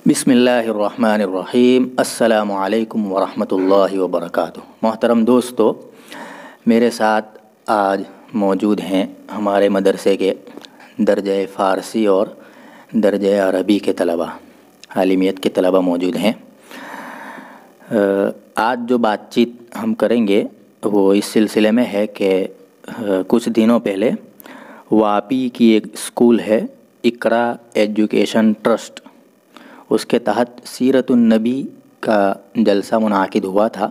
بسم اللہ الرحمن الرحیم۔ السلام علیکم ورحمۃ اللہ وبرکاتہ۔ محترم دوستو، میرے ساتھ آج موجود ہیں ہمارے مدرسے کے درجہ فارسی اور درجہ عربی کے طلباء، عالمیت کے طلباء موجود ہیں۔ آج جو بات چیت ہم کریں گے وہ اس سلسلے میں ہے کہ کچھ دنوں پہلے واپی کی ایک اسکول ہے، اقرا ایجوکیشن ٹرسٹ، اس کے تحت سیرت النبی کا جلسہ منعقد ہوا تھا۔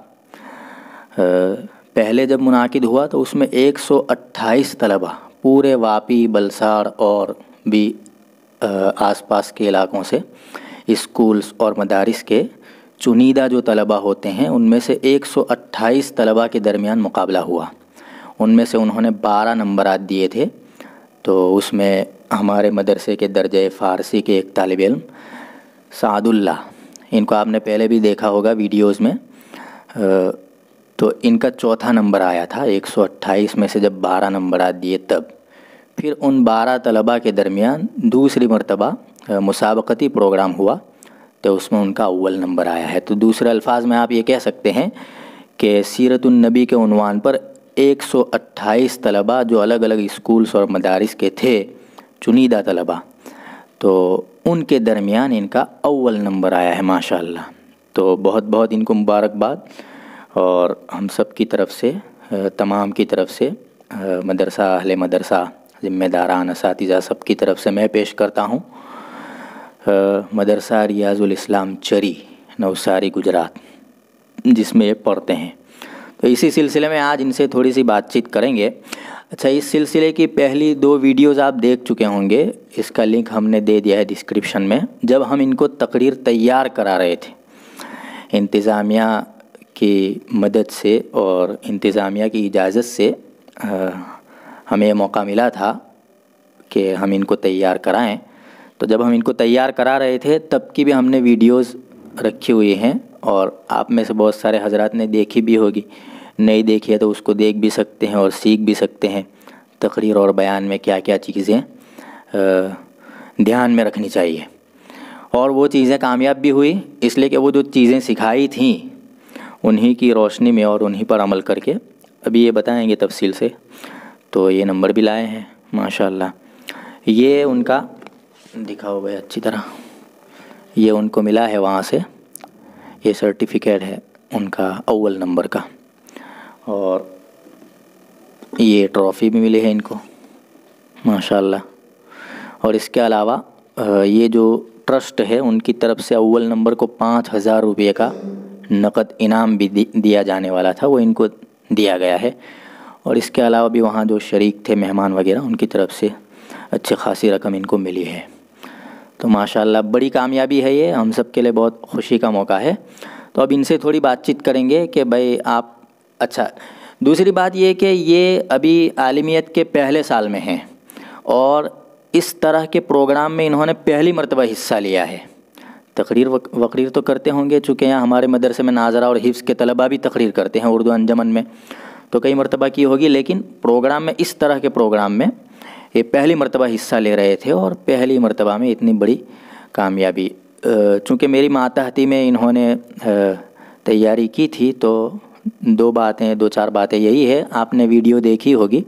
پہلے جب منعقد ہوا تو اس میں 128 طلباء پورے واپی، بلساڑ اور بھی آس پاس کے علاقوں سے، اسکولز اور مدارس کے چنیدہ جو طلباء ہوتے ہیں ان میں سے 128 طلباء کے درمیان مقابلہ ہوا۔ ان میں سے انہوں نے 12 نمبرات دیے تھے۔ تو اس میں ہمارے مدرسے کے درجہ فارسی کے ایک طالب علم سعد اللہ، ان کو آپ نے پہلے بھی دیکھا ہوگا ویڈیوز میں، تو ان کا چوتھا نمبر آیا تھا 128 میں سے جب 12 نمبرات دیے تب۔ پھر ان 12 طلباء کے درمیان دوسری مرتبہ مسابقتی پروگرام ہوا تو اس میں ان کا اول نمبر آیا ہے۔ تو دوسرے الفاظ میں آپ یہ کہہ سکتے ہیں کہ سیرت النبی کے عنوان پر 128 طلباء جو الگ الگ اسکولز اور مدارس کے تھے، چنیدہ طلباء، تو ان کے درمیان ان کا اول نمبر آیا ہے ماشاءاللہ۔ تو بہت بہت ان کو مبارکباد، اور ہم سب کی طرف سے، تمام کی طرف سے، مدرسہ، اہل مدرسہ، ذمہ داران، اساتذہ، سب کی طرف سے میں پیش کرتا ہوں مدرسہ ریاض الاسلام چری، نوساری، گجرات، جس میں یہ پڑھتے ہیں۔ تو اسی سلسلے میں آج ان سے تھوڑی سی بات چیت کریں گے۔ اچھا، اس سلسلے کی پہلی 2 ویڈیوز آپ دیکھ چکے ہوں گے، اس کا لنک ہم نے دے دیا ہے ڈسکرپشن میں۔ جب ہم ان کو تقریر تیار کرا رہے تھے، انتظامیہ کی مدد سے اور انتظامیہ کی اجازت سے ہمیں موقع ملا تھا کہ ہم ان کو تیار کرائیں۔ تو جب ہم ان کو تیار کرا رہے تھے تب کی بھی ہم نے ویڈیوز رکھی ہوئی ہیں، اور آپ میں سے بہت سارے حضرات نے دیکھی بھی ہوگی، نہیں دیکھی ہے تو اس کو دیکھ بھی سکتے ہیں اور سیکھ بھی سکتے ہیں تقریر اور بیان میں کیا کیا چیزیں دھیان میں رکھنی چاہیے۔ اور وہ چیزیں کامیاب بھی ہوئی، اس لیے کہ وہ جو چیزیں سکھائی تھیں انہی کی روشنی میں اور انہی پر عمل کر کے ابھی یہ بتائیں گے تفصیل سے۔ تو یہ نمبر بھی لائے ہیں ماشاءاللہ۔ یہ ان کا دکھاؤ بھائی اچھی طرح، یہ ان کو ملا ہے وہاں سے، یہ سرٹیفکیٹ ہے ان کا اول نمبر کا، اور یہ ٹرافی بھی ملی ہے ان کو ماشاءاللہ۔ اور اس کے علاوہ یہ جو ٹرسٹ ہے ان کی طرف سے اول نمبر کو 5000 روپے کا نقد انعام بھی دیا جانے والا تھا، وہ ان کو دیا گیا ہے۔ اور اس کے علاوہ بھی وہاں جو شریک تھے مہمان وغیرہ، ان کی طرف سے اچھی خاصی رقم ان کو ملی ہے۔ تو ماشاءاللہ بڑی کامیابی ہے، یہ ہم سب کے لیے بہت خوشی کا موقع ہے۔ تو اب ان سے تھوڑی بات چیت کریں گے کہ بھائی آپ، اچھا دوسری بات یہ کہ یہ ابھی عالمیت کے پہلے سال میں ہیں، اور اس طرح کے پروگرام میں انہوں نے پہلی مرتبہ حصہ لیا ہے۔ تقریر وقریر تو کرتے ہوں گے، چونکہ یہاں ہمارے مدرسے میں ناظرہ اور حفظ کے طلباء بھی تقریر کرتے ہیں اردو انجمن میں، تو کئی مرتبہ کی ہوگی، لیکن پروگرام میں، اس طرح کے پروگرام میں یہ پہلی مرتبہ حصہ لے رہے تھے، اور پہلی مرتبہ میں اتنی بڑی کامیابی، چونکہ میری ماتحتی میں انہوں نے تیاری کی تھی، تو 2-4 باتیں یہی ہے، آپ نے ویڈیو دیکھی ہوگی،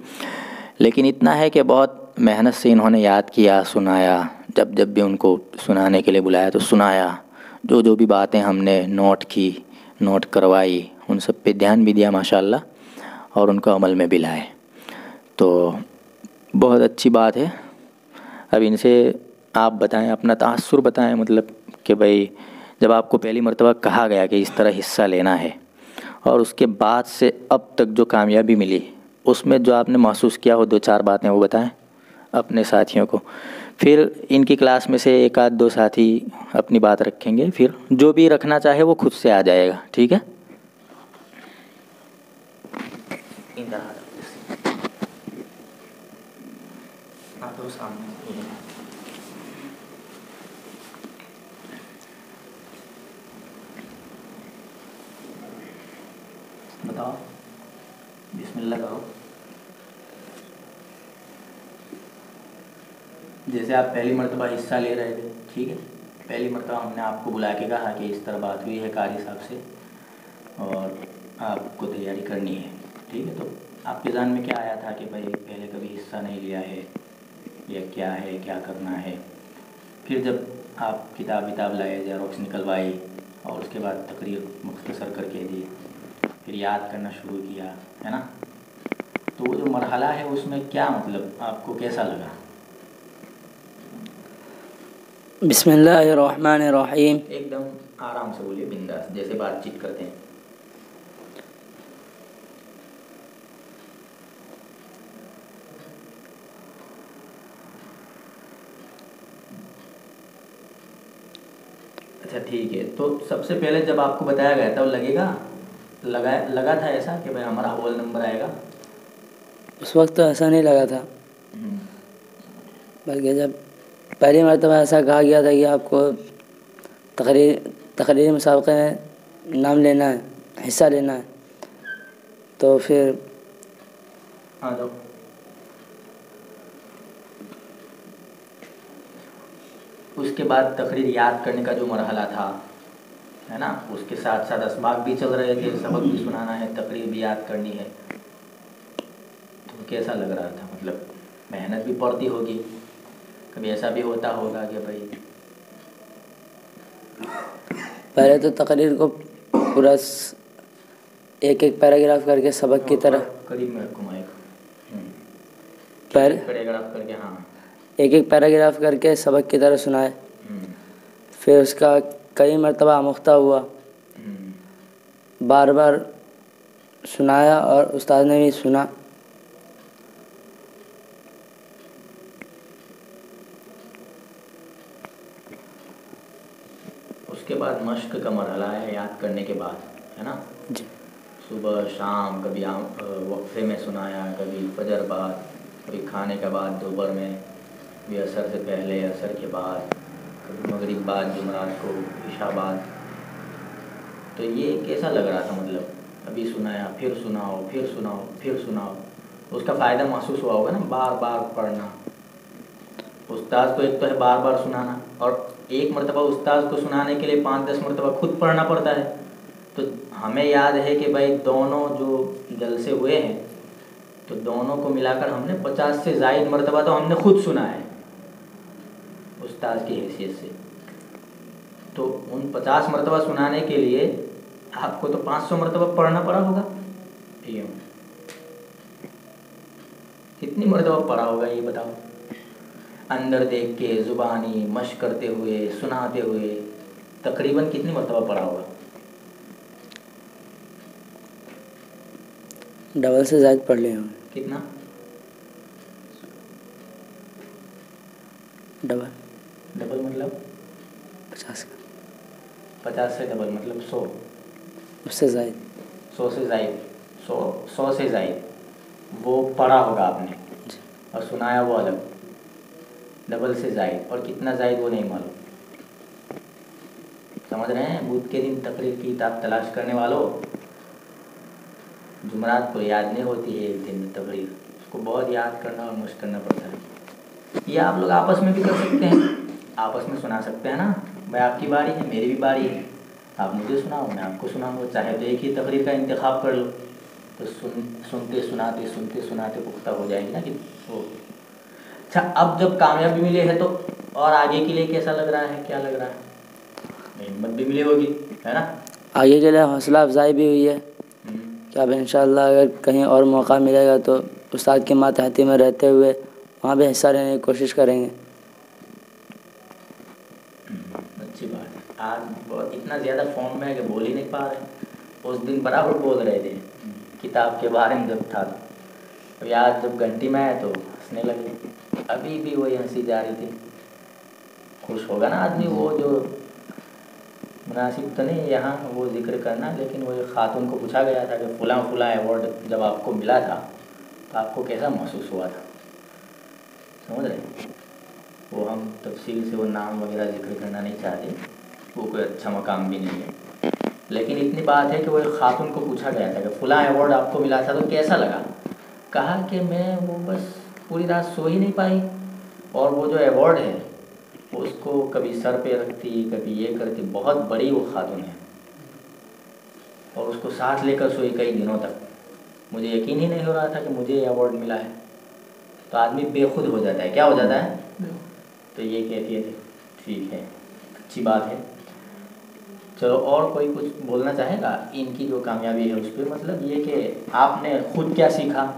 لیکن اتنا ہے کہ بہت محنت سے انہوں نے یاد کیا، سنایا، جب بھی ان کو سنانے کے لیے بلایا تو سنایا، جو بھی باتیں ہم نے نوٹ کی، نوٹ کروائی، ان سب پہ دھیان بھی دیا ماشاءاللہ، اور ان کو عمل میں بھی لائے۔ تو بہت اچھی بات ہے۔ اب ان سے آپ بتائیں، اپنا تاثر بتائیں، مطلب کہ بھئی جب آپ کو پہلی مرتبہ کہا گیا کہ اس طرح حصہ لینا ہے، اور اس کے بعد سے اب تک جو کامیابی ملی، اس میں جو آپ نے محسوس کیا ہو 2-4 باتیں وہ بتائیں اپنے ساتھیوں کو۔ پھر ان کی کلاس میں سے 1-2 ساتھی اپنی بات رکھیں گے، پھر جو بھی رکھنا چاہے وہ خود سے آ جائے گا، ٹھیک ہے؟ بتاؤ، بسم اللہ کرو۔ جیسے آپ پہلی مرتبہ حصہ لے رہے تھے، ٹھیک ہے، پہلی مرتبہ ہم نے آپ کو بلا کے کہا کہ اس طرح بات ہوئی ہے قاری صاحب سے اور آپ کو تیاری کرنی ہے، ٹھیک ہے؟ تو آپ کے ذہن میں کیا آیا تھا کہ بھائی پہلے کبھی حصہ نہیں لیا ہے یا کیا ہے، کیا کرنا ہے؟ پھر جب آپ کتاب لائے، زیروکس نکلوائی اور اس کے بعد تقریر مختصر کر کے دی، پھر یاد کرنا شروع کیا، ہے نا؟ تو وہ جو مرحلہ ہے اس میں کیا مطلب آپ کو کیسا لگا؟ بسم اللہ الرحمن الرحیم. ایک دم آرام سے بولیے، بنداس، جیسے بات چیت کرتے ہیں. اچھا ٹھیک ہے. تو سب سے پہلے جب آپ کو بتایا گیا تھا لگا تھا ایسا کہ بھائی ہمارا اول نمبر آئے گا؟ اس وقت تو ایسا نہیں لگا تھا، بلکہ جب پہلی مرتبہ ایسا کہا گیا تھا کہ آپ کو تقریری مسابقے میں نام لینا ہے، حصہ لینا ہے، تو پھر اس کے بعد تقریر یاد کرنے کا جو مرحلہ تھا، ہے نا، اس کے ساتھ ساتھ اسباق بھی چل رہے تھے، سبق بھی سنانا ہے، تقریر بھی یاد کرنی ہے، تو کیسا لگ رہا تھا؟ مطلب محنت بھی پڑتی ہوگی، کبھی ایسا بھی ہوتا ہوگا کہ بھائی پہلے تو تقریر کو پورا ایک پیراگراف کر کے سبق کی طرح قریب میں گھمائے پیراگراف کر کے، ہاں، ایک پیراگراف کر کے سبق کی طرح سنائے. پھر اس کا کئی مرتبہ آموختہ ہوا، بار بار سنایا اور استاد نے بھی سنا. اس کے بعد مشق کا مرحلہ ہے یاد کرنے کے بعد، ہے نا؟ جی. صبح شام کبھی وقفے میں سنایا، کبھی فجر بعد، کبھی کھانے کے بعد دوپہر میں، کبھی عصر سے پہلے، عصر کے بعد، کبھی مغرب بعد، جمعرات کو، عشاء بعد. تو یہ کیسا لگ رہا تھا؟ مطلب ابھی سنایا، پھر سناؤ، پھر سناؤ، پھر سناؤ. اس کا فائدہ محسوس ہوا ہوگا نا، بار بار پڑھنا. استاذ کو ایک تو ہے بار بار سنانا، اور ایک مرتبہ استاذ کو سنانے کے لیے 5-10 مرتبہ خود پڑھنا پڑتا ہے. تو ہمیں یاد ہے کہ بھائی دونوں جو جلسے ہوئے ہیں تو دونوں کو ملا کر ہم نے 50 سے زائد مرتبہ تو ہم نے خود سنا ہے استاذ کی حیثیت سے. تو ان 50 مرتبہ سنانے کے لیے آپ کو تو 500 مرتبہ پڑھنا پڑا ہوگا. کتنی مرتبہ پڑھا ہوگا یہ بتاؤ؟ اندر دیکھ کے، زبانی مشق کرتے ہوئے، سناتے ہوئے، تقریباً کتنی مرتبہ پڑھا ہوگا؟ ڈبل سے زائد پڑھ لیے ہوں. کتنا؟ ڈبل مطلب 50 سے ڈبل مطلب 100. اس سے زائد 100 سے زائد 100 سے زائد وہ پڑھا ہوگا آپ نے، اور سنایا وہ الگ. ڈبل سے زائد، اور کتنا زائد وہ نہیں معلوم. سمجھ رہے ہیں؟ بدھ کے دن تقریر کی کتاب تلاش کرنے والوں، جمعرات کو یاد نہیں ہوتی ہے ایک دن میں تقریر، اس کو بہت یاد کرنا اور مشق کرنا پڑتا ہے. یہ آپ لوگ آپس میں بھی کر سکتے ہیں، آپس میں سنا سکتے ہیں نا. بھائی آپ کی باری ہے، میری بھی باری ہے، آپ مجھے سناؤ، میں آپ کو سناؤں گا. چاہے تو ایک ہی تقریر کا انتخاب کر لو، تو سنتے سناتے پختہ ہو جائے گی نا کہ وہ. اچھا، اب جب کامیابی ملی ہے تو اور آگے کے لیے کیسا لگ رہا ہے؟ کیا لگ رہا ہے؟ ہمت بھی ملی ہوگی، ہے نا؟ آگے کے لیے حوصلہ افزائی بھی ہوئی ہے کہ اب انشاءاللہ اگر کہیں اور موقع ملے گا تو استاد کے ماتحتی میں رہتے ہوئے وہاں بھی حصہ لینے کی کوشش کریں گے. اچھی بات ہے. آج بہت اتنا زیادہ فارم میں ہے کہ بول ہی نہیں پا رہے. اس دن برابر بول رہے تھے کتاب کے بارے میں جب تھا تو. ابھی آج جب گھنٹی میں آئے تو ہنسنے لگے. ابھی بھی وہی ہنسی جا رہی تھی. خوش ہوگا نا آدمی. وہ جو مناسب تو نہیں یہاں وہ ذکر کرنا، لیکن وہ خاتون کو پوچھا گیا تھا کہ فلاں ایوارڈ جب آپ کو ملا تھا تو آپ کو کیسا محسوس ہوا تھا؟ سمجھ رہے ہیں؟ وہ ہم تفصیل سے وہ نام وغیرہ ذکر کرنا نہیں چاہتے، وہ کوئی اچھا مقام بھی نہیں ہے. لیکن اتنی بات ہے کہ وہ خاتون کو پوچھا گیا تھا کہ فلاں ایوارڈ آپ کو ملا تھا تو کیسا لگا؟ کہا کہ میں وہ بس پوری رات سو ہی نہیں پائی، اور وہ جو ایوارڈ ہے اس کو کبھی سر پہ رکھتی کبھی یہ کرتی، بہت بڑی وہ خاتون ہے، اور اس کو ساتھ لے کر سوئی کئی دنوں تک. مجھے یقین ہی نہیں ہو رہا تھا کہ مجھے یہ ایوارڈ ملا ہے. تو آدمی بے خود ہو جاتا ہے. کیا ہو جاتا ہے؟ تو یہ کیفیت ہے. ٹھیک ہے، اچھی بات ہے. چلو اور کوئی کچھ بولنا چاہے گا ان کی جو کامیابی ہے اس پہ؟ مطلب یہ کہ آپ نے خود کیا سیکھا.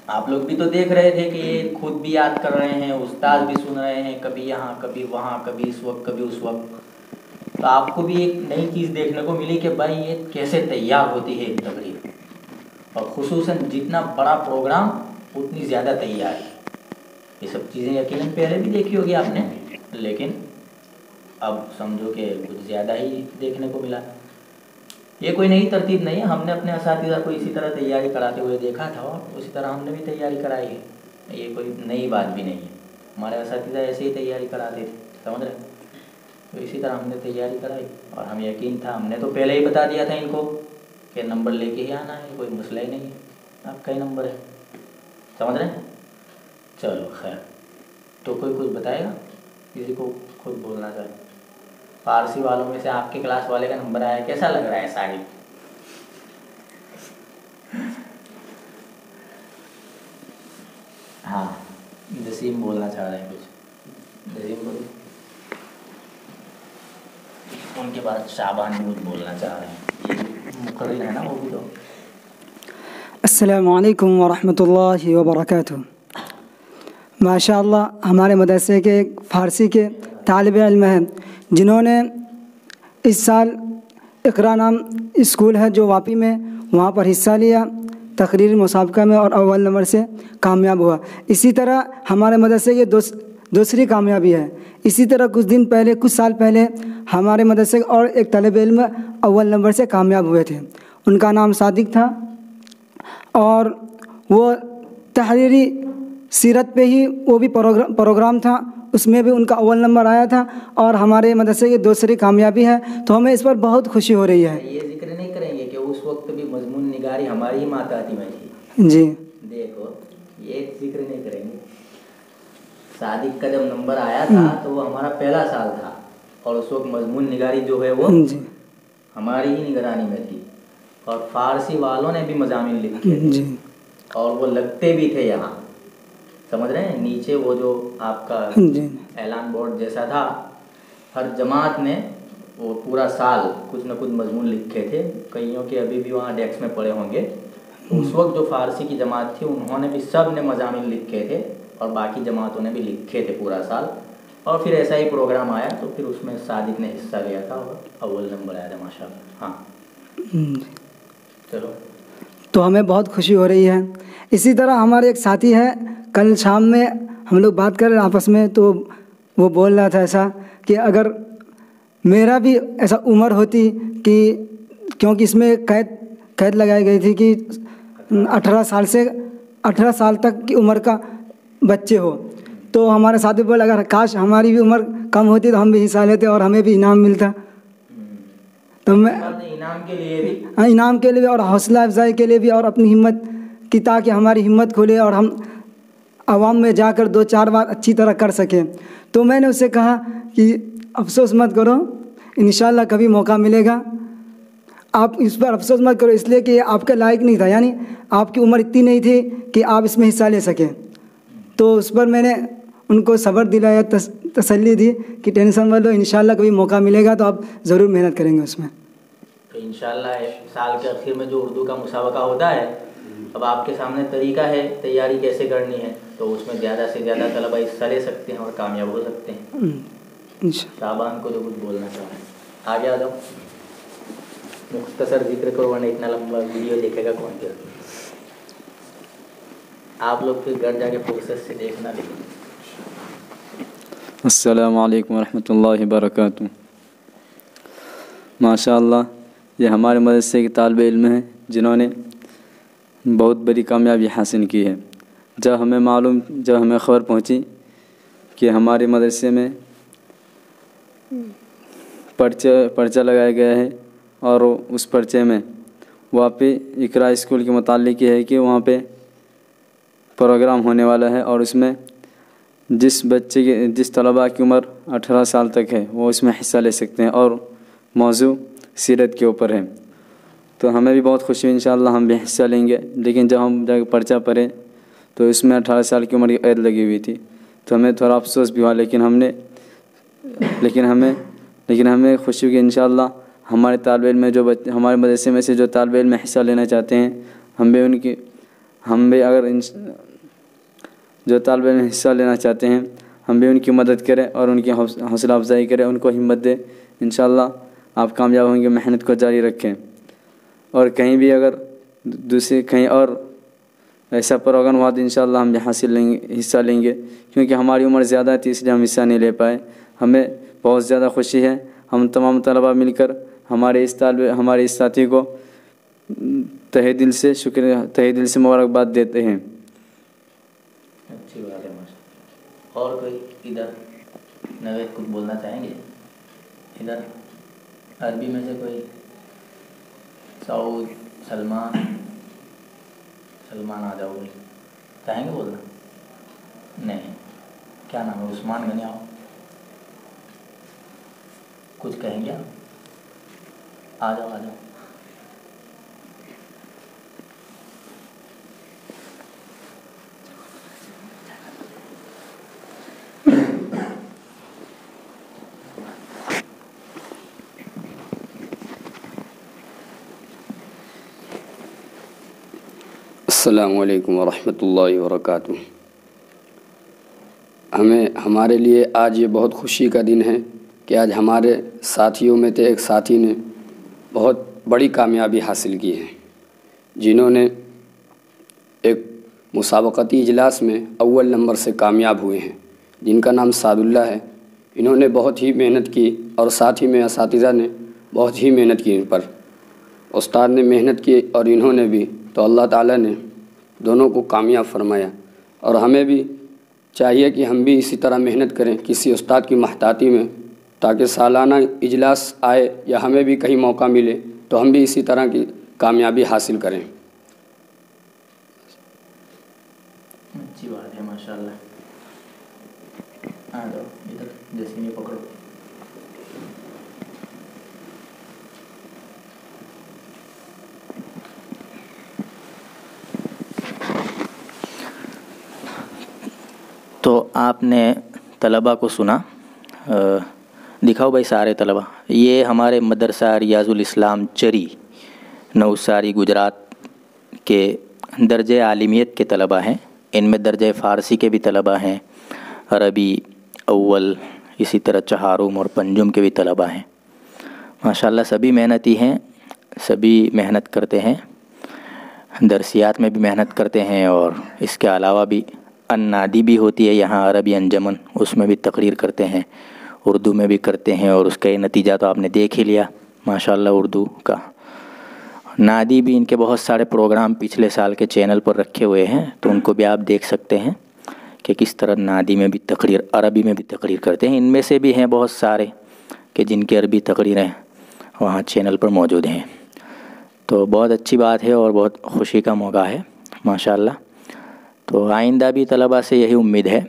آپ لوگ بھی تو دیکھ رہے تھے کہ یہ خود بھی یاد کر رہے ہیں، استاد بھی سن رہے ہیں، کبھی یہاں کبھی وہاں، کبھی اس وقت کبھی اس وقت. تو آپ کو بھی ایک نئی چیز دیکھنے کو ملی کہ بھائی یہ کیسے تیار ہوتی ہے ایک تقریر، اور خصوصاً جتنا بڑا پروگرام اتنی زیادہ تیاری. یہ سب چیزیں یقیناً پہلے بھی دیکھی ہوگی آپ نے، لیکن اب سمجھو کہ کچھ زیادہ ہی دیکھنے کو ملا. یہ کوئی نئی ترتیب نہیں ہے، ہم نے اپنے اساتذہ کو اسی طرح تیاری کراتے ہوئے دیکھا تھا، اور اسی طرح ہم نے بھی تیاری کرائی ہے. یہ کوئی نئی بات بھی نہیں ہے. ہمارے اساتذہ ایسے ہی تیاری کراتے تھے، سمجھ رہے. تو اسی طرح ہم نے تیاری کرائی، اور ہمیں یقین تھا، ہم نے تو پہلے ہی بتا دیا تھا ان کو کہ نمبر لے کے ہی آنا ہے، کوئی مسئلہ ہی نہیں ہے، آپ کا ہی نمبر ہے. سمجھ رہے ہیں. چلو خیر. تو کوئی کچھ بتائے گا؟ کسی کو خود بولنا چاہے. فارسی والوں میں سے آپ کے کلاس والے کا نمبر آیا، کیسا لگ رہا ہے صاحب؟ ہاں جسیم بولنا چاہ رہے ہیں کچھ. جسیم بولو. ان کے بعد شعبان بھی کچھ بولنا چاہ رہے ہیں، یہ مقرر ہے نا وہ بھی. تو السلام علیکم ورحمۃ اللہ وبرکاتہ. ماشاء اللہ ہمارے مدرسے کے ایک فارسی کے طالب علم ہیں جنہوں نے اس سال اقرا نام اسکول ہے جو واپی میں، وہاں پر حصہ لیا تقریری مسابقہ میں اور اول نمبر سے کامیاب ہوا. اسی طرح ہمارے مدرسے کی دوسری کامیابی ہے. اسی طرح کچھ سال پہلے ہمارے مدرسے اور ایک طالب علم اول نمبر سے کامیاب ہوئے تھے. ان کا نام صادق تھا، اور وہ تحریری سیرت پہ ہی وہ بھی پروگرام تھا، اس میں بھی ان کا اول نمبر آیا تھا، اور ہمارے مدرسے کی دوسری کامیابی ہے. تو ہمیں اس پر بہت خوشی ہو رہی ہے. یہ ذکر نہیں کریں گے کہ اس وقت بھی مضمون نگاری ہماری ہی ماتحتی میں تھی. جی دیکھو یہ ذکر نہیں کریں گے. صادق کا جب نمبر آیا تھا تو وہ ہمارا پہلا سال تھا، اور اس وقت مضمون نگاری جو ہے وہ ہماری ہی نگرانی میں تھی، اور فارسی والوں نے بھی مضامین لکھے تھے، اور وہ لگتے بھی تھے یہاں. سمجھ رہے ہیں. نیچے وہ جو آپ کا اعلان بورڈ جیسا تھا، ہر جماعت نے وہ پورا سال کچھ نہ کچھ مضمون لکھے تھے. کئیوں کے ابھی بھی وہاں ڈیسک میں پڑے ہوں گے. تو اس وقت جو فارسی کی جماعت تھی انہوں نے بھی سب نے مضامین لکھے تھے، اور باقی جماعتوں نے بھی لکھے تھے پورا سال. اور پھر ایسا ہی پروگرام آیا تو پھر اس میں صادق نے حصہ لیا تھا اور اول نمبر آیا تھا ماشاء اللہ. ہاں چلو. تو ہمیں بہت خوشی ہو رہی ہے. اسی طرح ہمارے ایک ساتھی ہے، کل شام میں ہم لوگ بات کر رہے آپس میں، تو وہ بول رہا تھا ایسا کہ اگر میرا بھی ایسا عمر ہوتی کہ، کیونکہ اس میں قید لگائی گئی تھی کہ 18 سال تک کی عمر کا بچے ہو. تو ہمارے ساتھی بولے اگر کاش ہماری بھی عمر کم ہوتی تو ہم بھی حصہ لیتے اور ہمیں بھی انعام ملتا. تو میں انعام کے لیے بھی اور حوصلہ افزائی کے لیے بھی، اور اپنی ہمت کی، تاکہ ہماری ہمت کھلے اور ہم عوام میں جا کر 2-4 بار اچھی طرح کر سکیں. تو میں نے اسے کہا کہ افسوس مت کرو، انشاءاللہ کبھی موقع ملے گا. آپ اس پر افسوس مت کرو، اس لیے کہ آپ کے لائق نہیں تھا، یعنی آپ کی عمر اتنی نہیں تھی کہ آپ اس میں حصہ لے سکیں. تو اس پر میں نے ان کو صبر دلایا، تسلی دی کہ ٹینشن مت لو، انشاءاللہ کبھی موقع ملے گا تو آپ ضرور محنت کریں گے اس میں. تو انشاءاللہ سال کے آخر میں جو اردو کا مسابقہ ہوتا ہے، اب آپ کے سامنے طریقہ ہے تیاری کیسے کرنی ہے، تو اس میں زیادہ سے زیادہ طلبہ حصہ لے سکتے ہیں اور کامیاب ہو سکتے ہیں. شعبان کو تو کچھ بولنا چاہوں گا. آگے آ جاؤ، مختصر ذکر کرو ورنہ اتنا لمبا ویڈیو دیکھے گا کون کیا. آپ لوگ پھر گھر جا کے فرصت سے دیکھنا. لیکن السلام علیکم ورحمۃ اللہ وبرکاتہ. ماشاء اللہ یہ ہمارے مدرسے کے طالب علم ہیں جنہوں نے بہت بڑی کامیابی حاصل کی ہے. جب ہمیں خبر پہنچی کہ ہمارے مدرسے میں پرچہ لگایا گیا ہے، اور اس پرچے میں وہاں پہ اقرا اسکول کے متعلق یہ ہے کہ وہاں پہ پروگرام ہونے والا ہے، اور اس میں جس طلباء کی عمر 18 سال تک ہے وہ اس میں حصہ لے سکتے ہیں، اور موضوع سیرت کے اوپر ہے۔ تو ہمیں بھی بہت خوشی ہے، انشاءاللہ ہم بھی حصہ لیں گے۔ لیکن جب ہم جا کے پرچہ پڑھے تو اس میں 18 سال کی عمر کی قید لگی ہوئی تھی، تو ہمیں تھوڑا افسوس بھی ہوا، لیکن ہمیں خوشی ہوئی کہ انشاءاللہ ہمارے طالب علم میں ہمارے مدرسے میں سے جو طالب علم حصہ لینا چاہتے ہیں، جو طالب علم حصہ لینا چاہتے ہیں ہم بھی ان کی مدد کریں اور ان کی حوصلہ افزائی کریں، ان کو ہمت دیں۔ انشاءاللہ آپ کامیاب ہوں گے، محنت کو جاری رکھیں، اور کہیں بھی اگر کہیں اور ایسا پروگرام ہوا تو انشاءاللہ ہم بھی حصہ لیں گے، کیونکہ ہماری عمر زیادہ تھی اس لیے ہم حصہ نہیں لے پائے۔ ہمیں بہت زیادہ خوشی ہے، ہم تمام طلباء مل کر ہمارے اس ساتھی کو تہہ دل سے مبارکباد دیتے ہیں۔ اچھی بات ہے ماشاءاللہ۔ اور کوئی ادھر نوید کچھ بولنا چاہیں گے؟ ادھر عربی میں سے کوئی؟ سعود، سلمان آ جاؤ، چاہیں گے بولنا؟ نہیں، کیا نام ہے؟ عثمان غنی، آؤ کچھ کہیں گے؟ آ جاؤ۔ السلام علیکم ورحمۃ اللہ وبرکاتہ۔ ہمارے لیے آج یہ بہت خوشی کا دن ہے کہ آج ہمارے ساتھیوں میں سے ایک ساتھی نے بہت بڑی کامیابی حاصل کی ہے، جنہوں نے ایک مسابقتی اجلاس میں اول نمبر سے کامیاب ہوئے ہیں، جن کا نام سعد اللہ ہے۔ انہوں نے بہت ہی محنت کی، اور ساتھ ہی میں اساتذہ نے بہت ہی محنت کی ان پر۔ استاد نے محنت کی اور انہوں نے بھی، تو اللہ تعالیٰ نے دونوں کو کامیاب فرمایا۔ اور ہمیں بھی چاہیے کہ ہم بھی اسی طرح محنت کریں کسی استاد کی محتاطی میں، تاکہ سالانہ اجلاس آئے یا ہمیں بھی کہیں موقع ملے تو ہم بھی اسی طرح کی کامیابی حاصل کریں۔ اچھی بات ہے ماشاءاللہ۔ آ جاؤ ادھر، جیسے میں پکڑو۔ تو آپ نے طلباء کو سنا، دکھاؤ بھائی سارے طلباء۔ یہ ہمارے مدرسہ ریاض الاسلام چری نوساری گجرات کے درجہ عالمیت کے طلباء ہیں۔ ان میں درجہ فارسی کے بھی طلباء ہیں، عربی اول، اسی طرح چہارم اور پنجم کے بھی طلباء ہیں۔ ماشاءاللہ سبھی محنتی ہیں، سبھی محنت کرتے ہیں، درسیات میں بھی محنت کرتے ہیں، اور اس کے علاوہ بھی النادی بھی ہوتی ہے یہاں عربی انجمن، اس میں بھی تقریر کرتے ہیں، اردو میں بھی کرتے ہیں، اور اس کا یہ نتیجہ تو آپ نے دیکھ ہی لیا ماشاءاللہ اردو کا۔ نادی بھی ان کے بہت سارے پروگرام پچھلے سال کے چینل پر رکھے ہوئے ہیں، تو ان کو بھی آپ دیکھ سکتے ہیں کہ کس طرح نادی میں بھی تقریر، عربی میں بھی تقریر کرتے ہیں۔ ان میں سے بھی ہیں بہت سارے کہ جن کی عربی تقریریں وہاں چینل پر موجود ہیں۔ تو بہت اچھی بات ہے اور بہت خوشی کا موقع ہے ماشاءاللہ۔ تو آئندہ بھی طلباء سے یہی امید ہے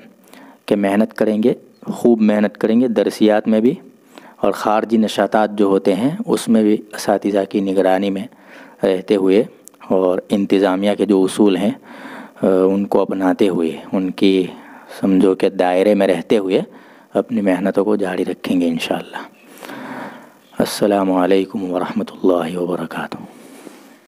کہ محنت کریں گے، خوب محنت کریں گے درسیات میں بھی، اور خارجی نشاتات جو ہوتے ہیں اس میں بھی اساتذہ کی نگرانی میں رہتے ہوئے اور انتظامیہ کے جو اصول ہیں ان کو اپناتے ہوئے، ان کی سمجھو کہ دائرے میں رہتے ہوئے اپنی محنتوں کو جاری رکھیں گے انشاءاللہ۔ السلام علیکم ورحمۃ اللہ وبرکاتہ۔